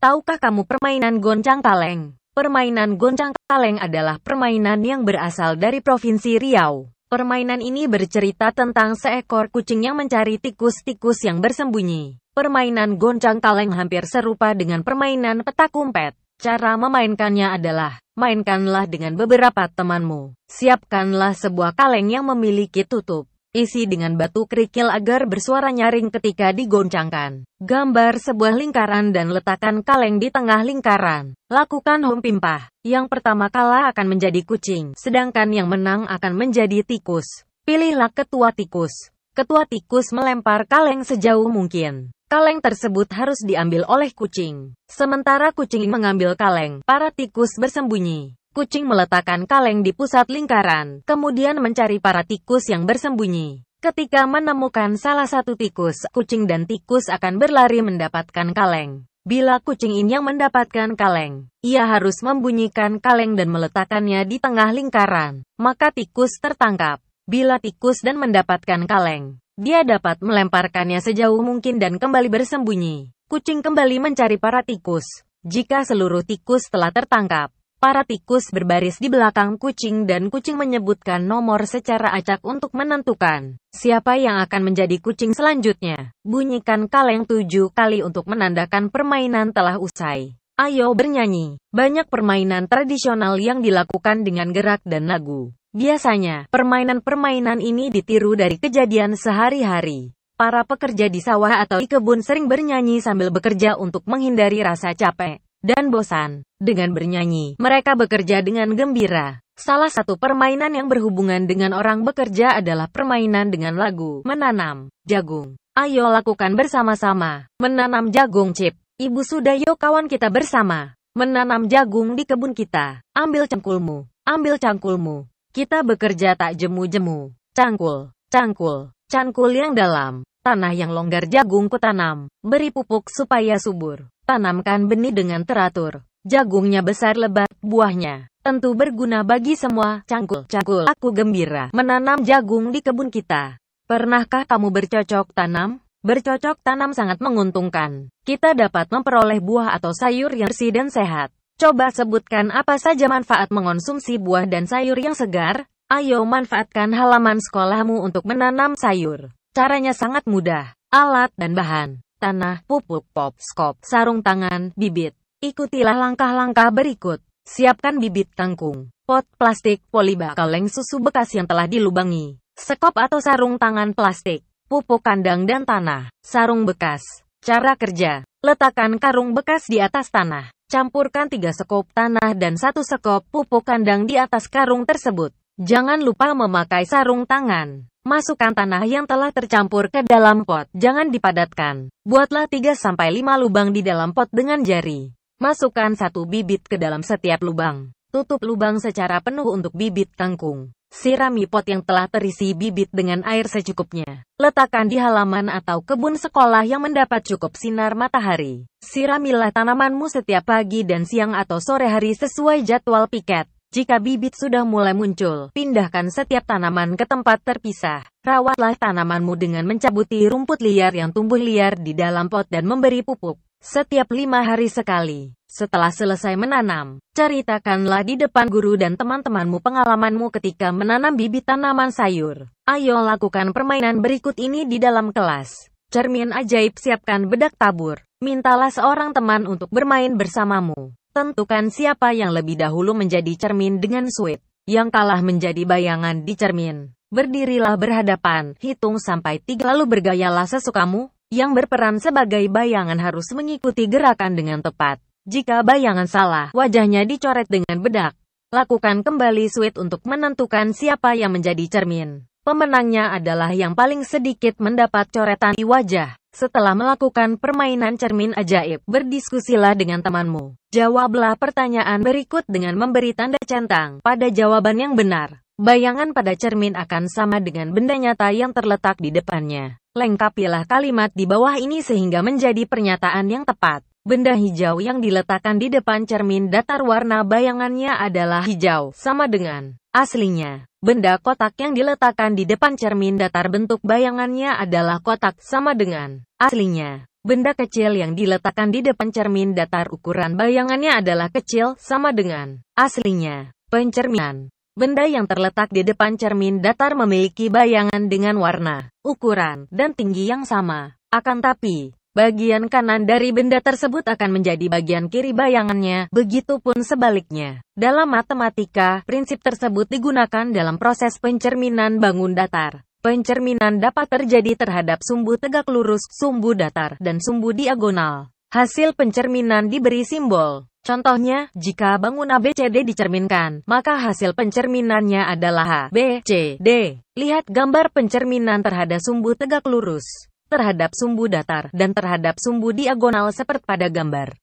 Tahukah kamu permainan goncang-kaleng? Permainan goncang-kaleng adalah permainan yang berasal dari Provinsi Riau. Permainan ini bercerita tentang seekor kucing yang mencari tikus-tikus yang bersembunyi. Permainan goncang-kaleng hampir serupa dengan permainan petak umpet. Cara memainkannya adalah, mainkanlah dengan beberapa temanmu. Siapkanlah sebuah kaleng yang memiliki tutup. Isi dengan batu kerikil agar bersuara nyaring ketika digoncangkan. Gambar sebuah lingkaran dan letakkan kaleng di tengah lingkaran. Lakukan home pimpah. Yang pertama kalah akan menjadi kucing, sedangkan yang menang akan menjadi tikus. Pilihlah ketua tikus. Ketua tikus melempar kaleng sejauh mungkin. Kaleng tersebut harus diambil oleh kucing. Sementara kucing mengambil kaleng, para tikus bersembunyi. Kucing meletakkan kaleng di pusat lingkaran, kemudian mencari para tikus yang bersembunyi. Ketika menemukan salah satu tikus, kucing dan tikus akan berlari mendapatkan kaleng. Bila kucing ini yang mendapatkan kaleng, ia harus membunyikan kaleng dan meletakkannya di tengah lingkaran, maka tikus tertangkap. Bila tikus dan mendapatkan kaleng, dia dapat melemparkannya sejauh mungkin dan kembali bersembunyi. Kucing kembali mencari para tikus. Jika seluruh tikus telah tertangkap, para tikus berbaris di belakang kucing dan kucing menyebutkan nomor secara acak untuk menentukan siapa yang akan menjadi kucing selanjutnya. Bunyikan kaleng 7 kali untuk menandakan permainan telah usai. Ayo bernyanyi. Banyak permainan tradisional yang dilakukan dengan gerak dan lagu. Biasanya, permainan-permainan ini ditiru dari kejadian sehari-hari. Para pekerja di sawah atau di kebun sering bernyanyi sambil bekerja untuk menghindari rasa capek dan bosan. Dengan bernyanyi, mereka bekerja dengan gembira. Salah satu permainan yang berhubungan dengan orang bekerja adalah permainan dengan lagu, menanam jagung. Ayo lakukan bersama-sama. Menanam jagung Cip. Ibu sudah, yuk kawan kita bersama. Menanam jagung di kebun kita. Ambil cangkulmu. Ambil cangkulmu. Kita bekerja tak jemu-jemu. Cangkul, cangkul, cangkul yang dalam. Tanah yang longgar jagungku tanam. Beri pupuk supaya subur. Tanamkan benih dengan teratur. Jagungnya besar lebat, buahnya tentu berguna bagi semua. Cangkul, cangkul, aku gembira menanam jagung di kebun kita. Pernahkah kamu bercocok tanam? Bercocok tanam sangat menguntungkan. Kita dapat memperoleh buah atau sayur yang bersih dan sehat. Coba sebutkan apa saja manfaat mengonsumsi buah dan sayur yang segar. Ayo manfaatkan halaman sekolahmu untuk menanam sayur. Caranya sangat mudah. Alat dan bahan: tanah, pupuk, pop, skop, sarung tangan, bibit. Ikutilah langkah-langkah berikut. Siapkan bibit kangkung, pot plastik, polybag, kaleng susu bekas yang telah dilubangi, sekop atau sarung tangan plastik, pupuk kandang dan tanah, sarung bekas. Cara kerja: letakkan karung bekas di atas tanah. Campurkan 3 sekop tanah dan 1 sekop pupuk kandang di atas karung tersebut. Jangan lupa memakai sarung tangan. Masukkan tanah yang telah tercampur ke dalam pot. Jangan dipadatkan. Buatlah 3-5 lubang di dalam pot dengan jari. Masukkan 1 bibit ke dalam setiap lubang. Tutup lubang secara penuh untuk bibit kangkung. Sirami pot yang telah terisi bibit dengan air secukupnya. Letakkan di halaman atau kebun sekolah yang mendapat cukup sinar matahari. Siramilah tanamanmu setiap pagi dan siang atau sore hari sesuai jadwal piket. Jika bibit sudah mulai muncul, pindahkan setiap tanaman ke tempat terpisah. Rawatlah tanamanmu dengan mencabuti rumput liar yang tumbuh liar di dalam pot dan memberi pupuk setiap 5 hari sekali. Setelah selesai menanam, ceritakanlah di depan guru dan teman-temanmu pengalamanmu ketika menanam bibit tanaman sayur. Ayo lakukan permainan berikut ini di dalam kelas. Cermin ajaib, siapkan bedak tabur. Mintalah seorang teman untuk bermain bersamamu. Tentukan siapa yang lebih dahulu menjadi cermin dengan suit. Yang kalah menjadi bayangan di cermin. Berdirilah berhadapan, hitung sampai 3 lalu bergayalah sesukamu. Yang berperan sebagai bayangan harus mengikuti gerakan dengan tepat. Jika bayangan salah, wajahnya dicoret dengan bedak. Lakukan kembali suit untuk menentukan siapa yang menjadi cermin. Pemenangnya adalah yang paling sedikit mendapat coretan di wajah. Setelah melakukan permainan cermin ajaib, berdiskusilah dengan temanmu. Jawablah pertanyaan berikut dengan memberi tanda centang pada jawaban yang benar. Bayangan pada cermin akan sama dengan benda nyata yang terletak di depannya. Lengkapilah kalimat di bawah ini sehingga menjadi pernyataan yang tepat. Benda hijau yang diletakkan di depan cermin datar, warna bayangannya adalah hijau, sama dengan aslinya. Benda kotak yang diletakkan di depan cermin datar, bentuk bayangannya adalah kotak, sama dengan aslinya. Benda kecil yang diletakkan di depan cermin datar ukuran bayangannya adalah kecil, sama dengan aslinya. Pencerminan. Benda yang terletak di depan cermin datar memiliki bayangan dengan warna, ukuran, dan tinggi yang sama. Akan tapi, bagian kanan dari benda tersebut akan menjadi bagian kiri bayangannya, begitupun sebaliknya. Dalam matematika, prinsip tersebut digunakan dalam proses pencerminan bangun datar. Pencerminan dapat terjadi terhadap sumbu tegak lurus, sumbu datar, dan sumbu diagonal. Hasil pencerminan diberi simbol. Contohnya, jika bangun ABCD dicerminkan, maka hasil pencerminannya adalah A, B, C, D. Lihat gambar pencerminan terhadap sumbu tegak lurus, terhadap sumbu datar, dan terhadap sumbu diagonal seperti pada gambar.